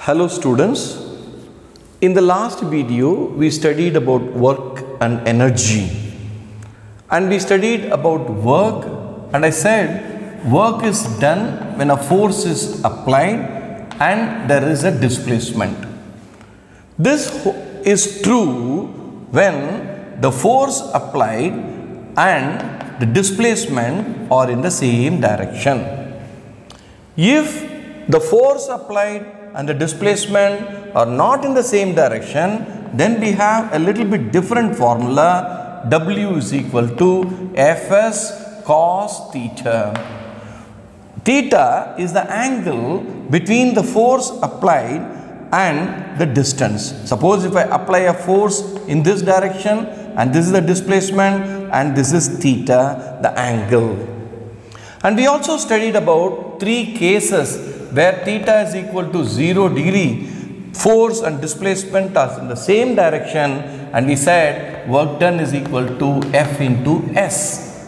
Hello students, in the last video we studied about work and energy, and we studied about work, and I said work is done when a force is applied and there is a displacement. This is true when the force applied and the displacement are in the same direction. If the force applied and the displacement are not in the same direction, then we have a little bit different formula. W is equal to Fs cos theta. Theta is the angle between the force applied and the distance. Suppose if I apply a force in this direction and this is the displacement and this is theta, the angle. And we also studied about three cases where theta is equal to 0 degree, force and displacement are in the same direction, and we said work done is equal to F into S.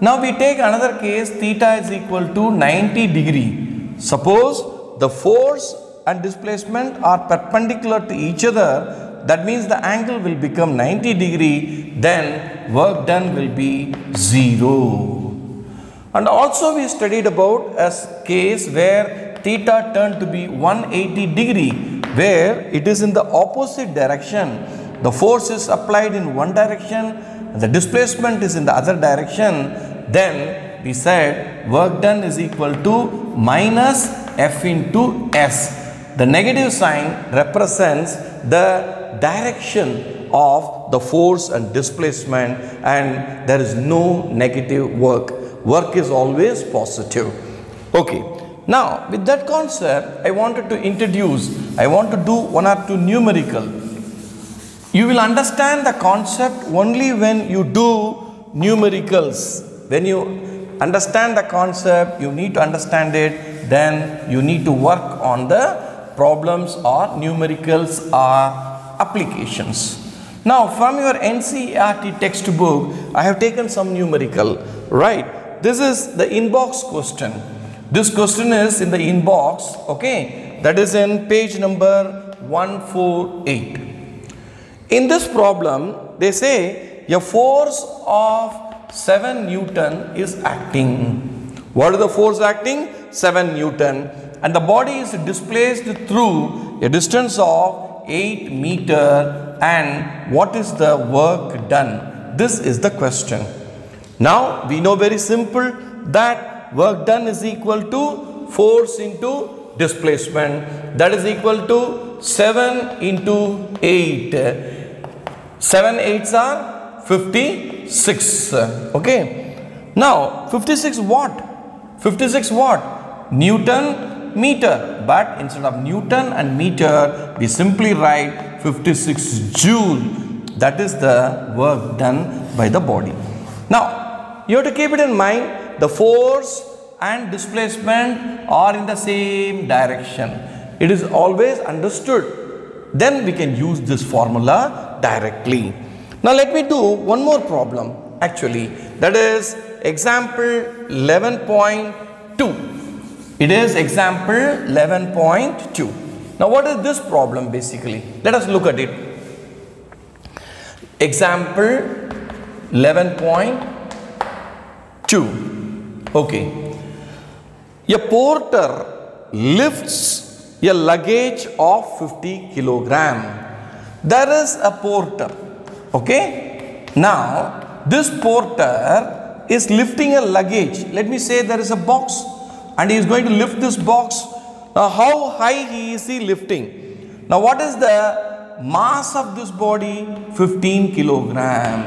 Now we take another case, theta is equal to 90 degree. Suppose the force and displacement are perpendicular to each other, that means the angle will become 90 degree, then work done will be 0. And also we studied about a case where theta turned to be 180 degree, where it is in the opposite direction. The force is applied in one direction and the displacement is in the other direction. Then we said work done is equal to minus F into S. The negative sign represents the direction of the force and displacement, and there is no negative work. Work is always positive. Okay. Now, with that concept, I want to do one or two numerical. You will understand the concept only when you do numericals. When you understand the concept, you need to understand it, then you need to work on the problems or numericals or applications. Now, from your NCERT textbook, I have taken some numerical, right? This is the inbox question. This question is in the inbox, okay, that is in page number 148. In this problem, they say a force of 7 Newton is acting. What is the force acting? 7 Newton. And the body is displaced through a distance of 8 meter. And what is the work done? This is the question. Now, we know very simple that work done is equal to force into displacement, that is equal to 7 into 8. 7 8s are 56. Okay. Now 56 what? 56 what? Newton meter. But instead of Newton and meter, we simply write 56 joule. That is the work done by the body. Now you have to keep it in mind. The force and displacement are in the same direction. It is always understood. Then we can use this formula directly. Now let me do one more problem actually. That is example 11.2. It is example 11.2. Now what is this problem basically? Let us look at it. Example 11.2. Okay. A porter lifts a luggage of 50 kilogram. There is a porter. Okay. Now, this porter is lifting a luggage. Let me say there is a box and he is going to lift this box. Now, how high is he lifting? Now, what is the mass of this body? 15 kilogram.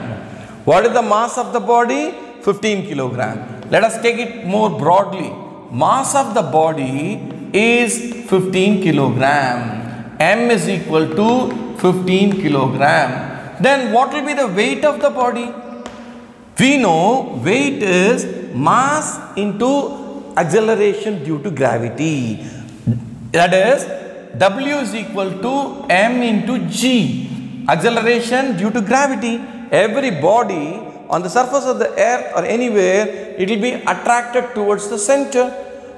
What is the mass of the body? 15 kilogram. Let us take it more broadly. Mass of the body is 15 kilogram. M is equal to 15 kilogram. Then what will be the weight of the body? We know weight is mass into acceleration due to gravity. That is W is equal to M into G. Acceleration due to gravity. Every body on the surface of the earth or anywhere, it will be attracted towards the center,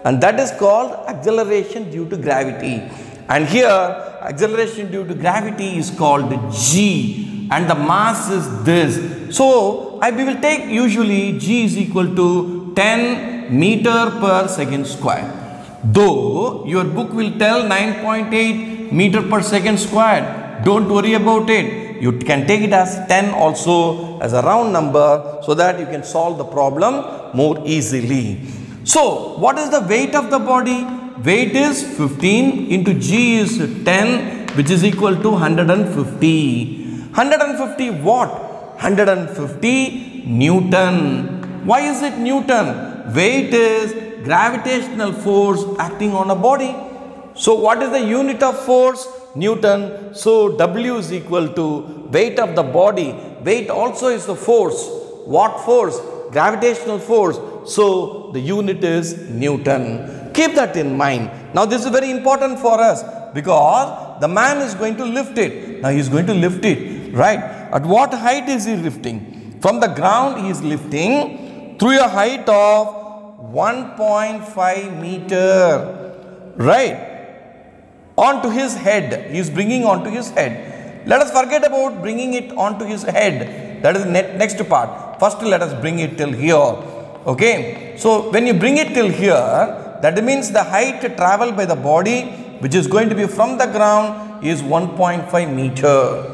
and that is called acceleration due to gravity. And here acceleration due to gravity is called g, and the mass is this. So we will take usually g is equal to 10 meter per second square. Though your book will tell 9.8 meter per second square, don't worry about it. You can take it as 10 also as a round number, so that you can solve the problem more easily. So what is the weight of the body? Weight is 15 into g is 10, which is equal to 150. 150 what? 150 Newton. Why is it Newton? Weight is gravitational force acting on a body. So what is the unit of force? Newton. So W is equal to weight of the body. Weight also is the force. What force? Gravitational force. So the unit is Newton. Keep that in mind. Now this is very important for us, because the man is going to lift it. Now he is going to lift it, right? At what height is he lifting? From the ground he is lifting through a height of 1.5 meter, right? Onto his head. He is bringing onto his head. Let us forget about bringing it onto his head. That is the next part. First let us bring it till here. Okay. So when you bring it till here, that means the height traveled by the body, which is going to be from the ground, is 1.5 meter.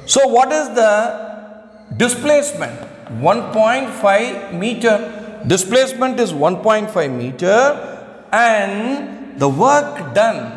So what is the displacement? 1.5 meter. Displacement is 1.5 meter, and the work done,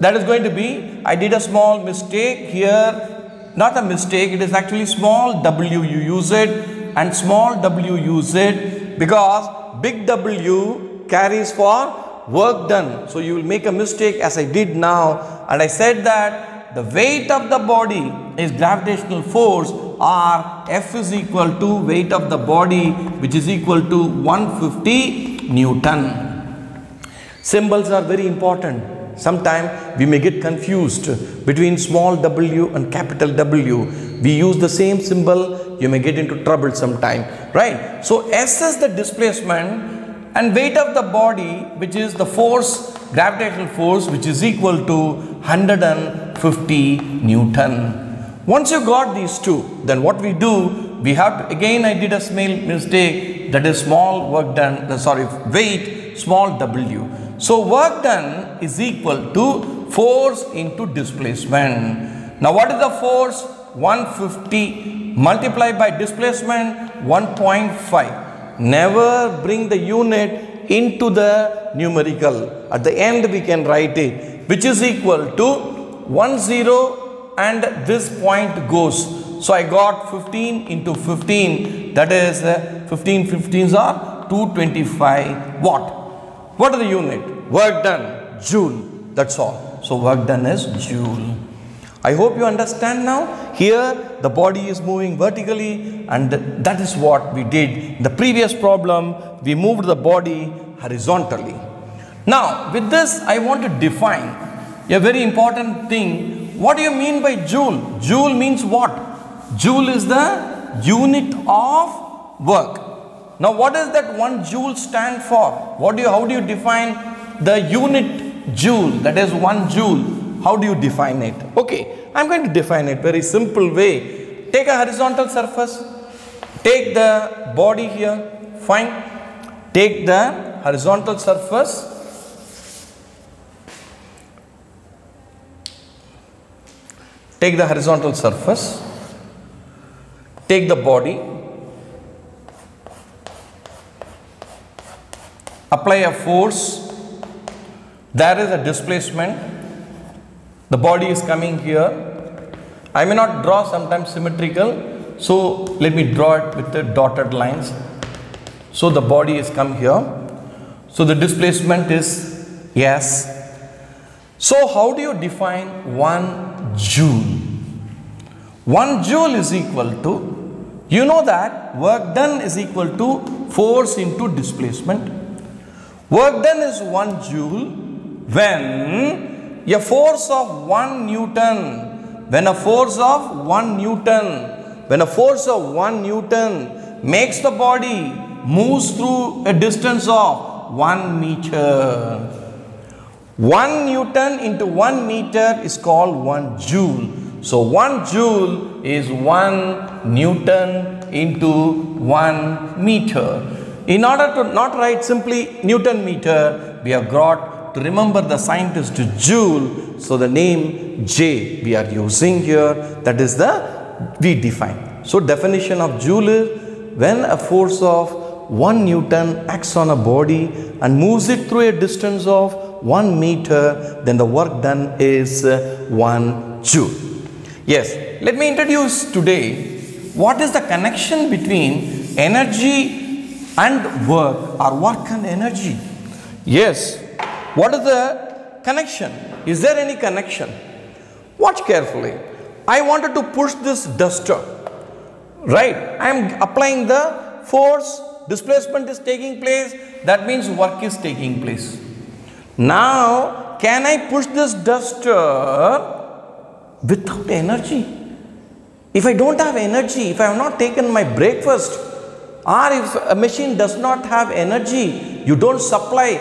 that is going to be, I did a small mistake here, not a mistake, it is actually small w you use it, and small w use it, because big W carries for work done. So you will make a mistake as I did now, and I said that the weight of the body is gravitational force, or F is equal to weight of the body, which is equal to 150 Newton. Symbols are very important. Sometimes we may get confused between small w and capital W. We use the same symbol, you may get into trouble sometime, right? So S is the displacement, and weight of the body, which is the force, gravitational force, which is equal to 150 Newton. Once you got these two, then what we do, we have to, again I did a small mistake, that is small work done, weight, small w. So work done is equal to force into displacement. Now what is the force? 150 multiplied by displacement 1.5. Never bring the unit into the numerical. At the end we can write it, which is equal to 10, and this point goes. So I got 15 into 15, that is 15 15s are 225 watt. What is the unit? Work done, joule. That's all. So work done is joule. I hope you understand now. Here the body is moving vertically, and that is what we did. In the previous problem, we moved the body horizontally. Now with this I want to define a very important thing. What do you mean by joule? Joule means what? Joule is the unit of work. Now what does that 1 joule stand for? How do you define the unit joule, that is 1 joule? How do you define it? Okay, I am going to define it very simple way. Take a horizontal surface, take the body here, fine. Take the horizontal surface, take the horizontal surface, take the body, apply a force, there is a displacement, the body is coming here. I may not draw sometimes symmetrical, so let me draw it with the dotted lines. So the body is come here, so the displacement is S. So how do you define 1 joule? 1 joule is equal to, you know that work done is equal to force into displacement. Work done is 1 joule when a force of 1 Newton, when a force of 1 Newton makes the body moves through a distance of 1 meter. 1 Newton into 1 meter is called 1 joule. So 1 joule is 1 Newton into 1 meter. In order to not write simply Newton meter, we have got to remember the scientist Joule. So the name J we are using here, that is the we define. So definition of Joule is when a force of 1 Newton acts on a body and moves it through a distance of 1 meter, then the work done is 1 joule. Yes, let me introduce today what is the connection between energy and work, or work and energy. Yes, what is the connection? Is there any connection? Watch carefully. I wanted to push this duster, right? I am applying the force, displacement is taking place, that means work is taking place. Now, can I push this duster without energy? If I don't have energy, if I have not taken my breakfast, or if a machine does not have energy, you don't supply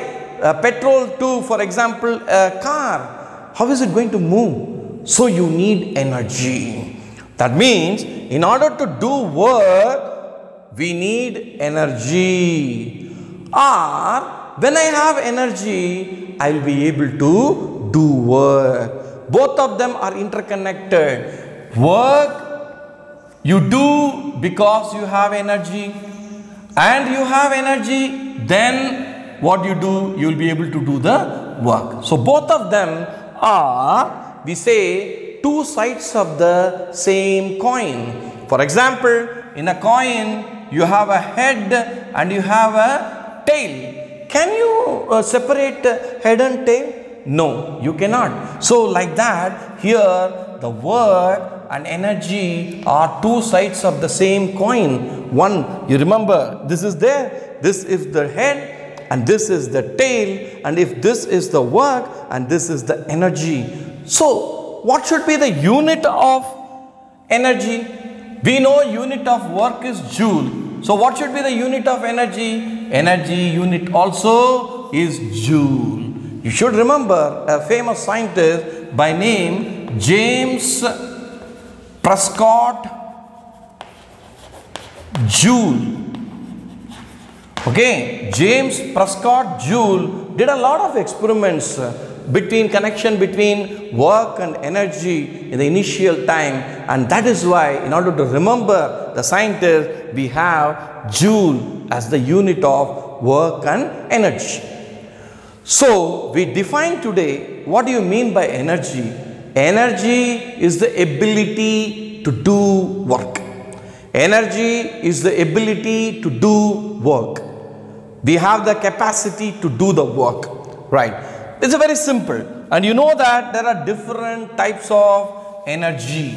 petrol to, for example, a car, how is it going to move? So you need energy. That means in order to do work, we need energy. Or when I have energy, I will be able to do work. Both of them are interconnected. Work you do because you have energy, and you have energy, then what you do, you will be able to do the work. So both of them are, we say, two sides of the same coin. For example, in a coin, you have a head and you have a tail. Can you separate head and tail? No, you cannot. So like that, here the work and energy are two sides of the same coin. One, you remember, this is there, this is the head and this is the tail, and if this is the work and this is the energy. So what should be the unit of energy? We know unit of work is joule. So what should be the unit of energy? Energy unit also is joule. You should remember a famous scientist by name James Prescott Joule. Okay, James Prescott Joule did a lot of experiments connection between work and energy in the initial time, and that is why, in order to remember the scientist, we have joule as the unit of work and energy. So we define today, what do you mean by energy? Energy is the ability to do work. Energy is the ability to do work. We have the capacity to do the work, right? It's very simple, and you know that there are different types of energy.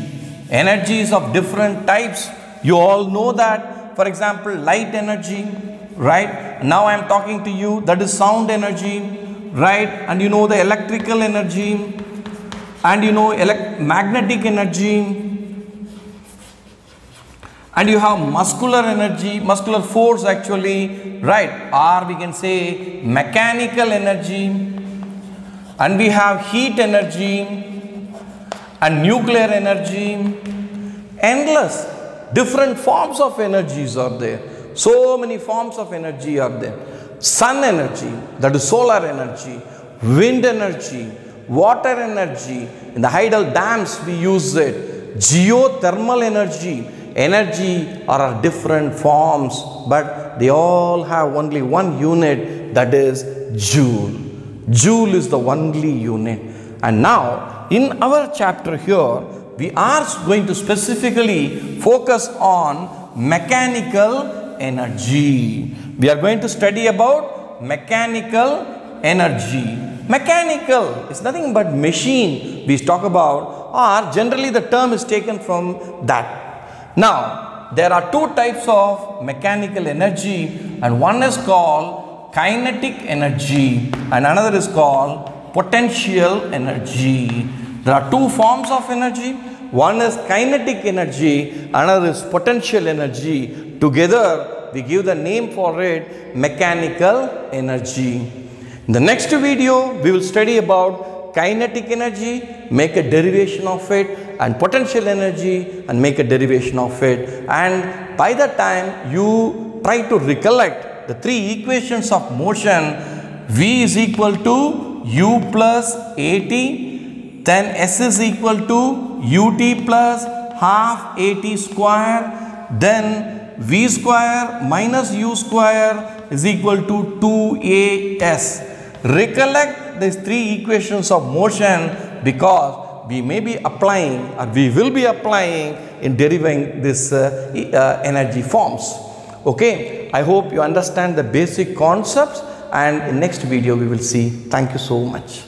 Energy is of different types. You all know that. For example, light energy, right? Now I am talking to you, that is sound energy, right? And you know the electrical energy, and you know magnetic energy, and you have muscular energy, muscular force actually, right? Or we can say mechanical energy, and we have heat energy and nuclear energy. Endless different forms of energies are there. So many forms of energy are there. Sun energy, that is solar energy, wind energy, water energy. In the hydel dams we use it. Geothermal energy. Energy are different forms, but they all have only one unit, that is joule. Joule is the only unit. And now in our chapter here, we are going to specifically focus on mechanical energy. We are going to study about mechanical energy. Mechanical is nothing but machine we talk about, or generally the term is taken from that. Now there are two types of mechanical energy, and one is called kinetic energy and another is called potential energy. There are two forms of energy. One is kinetic energy, another is potential energy. Together we give the name for it, mechanical energy. In the next video, we will study about kinetic energy, make a derivation of it, and potential energy and make a derivation of it. And by the time you try to recollect the three equations of motion, V is equal to U plus AT, then S is equal to UT plus half AT square, then V square minus U square is equal to 2AS. Recollect these three equations of motion because we may be applying or we will be applying in deriving this energy forms. Okay, I hope you understand the basic concepts, and in next video we will see. Thank you so much.